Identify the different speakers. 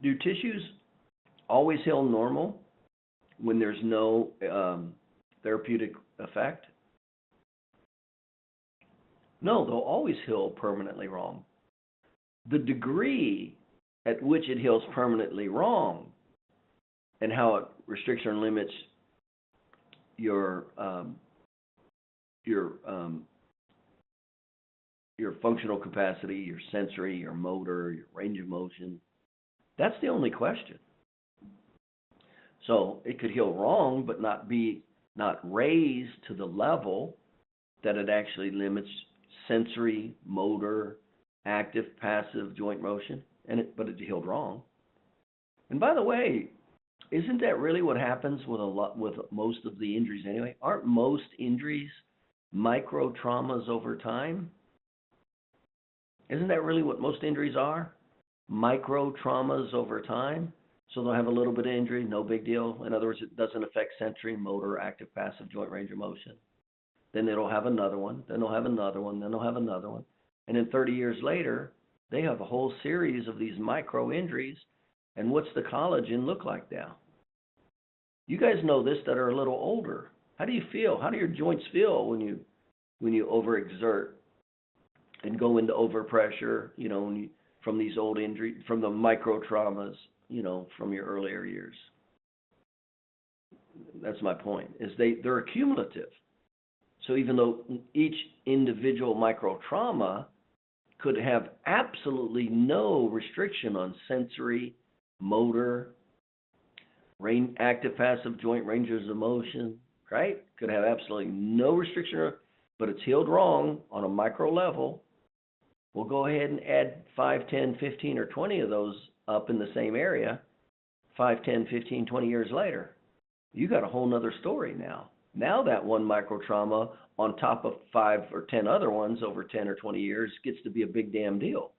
Speaker 1: Do tissues always heal normal when there's no therapeutic effect? No, they'll always heal permanently wrong. The degree at which it heals permanently wrong and how it restricts or limits your functional capacity, your sensory, your motor, your range of motion, that's the only question. So it could heal wrong, but not raised to the level that it actually limits sensory, motor, active, passive joint motion, but it healed wrong. And by the way, isn't that really what happens with most of the injuries anyway? Aren't most injuries micro traumas over time? Isn't that really what most injuries are? Micro traumas over time. So they'll have a little bit of injury, no big deal. In other words, it doesn't affect sensory, motor, active, passive joint range of motion. Then it'll have another one, then they'll have another one, then they'll have another one. And then 30 years later, they have a whole series of these micro injuries. And what's the collagen look like now? You guys know this that are a little older. How do you feel? How do your joints feel when you overexert and go into overpressure, from these old injuries, from the micro traumas, from your earlier years? That's my point, is they're accumulative. So even though each individual micro trauma could have absolutely no restriction on sensory, motor, active, passive joint ranges of motion, right? Could have absolutely no restriction, but it's healed wrong on a micro level. We'll go ahead and add 5, 10, 15, or 20 of those up in the same area 5, 10, 15, 20 years later. You got a whole nother story now. Now that one micro trauma on top of 5 or 10 other ones over 10 or 20 years gets to be a big damn deal.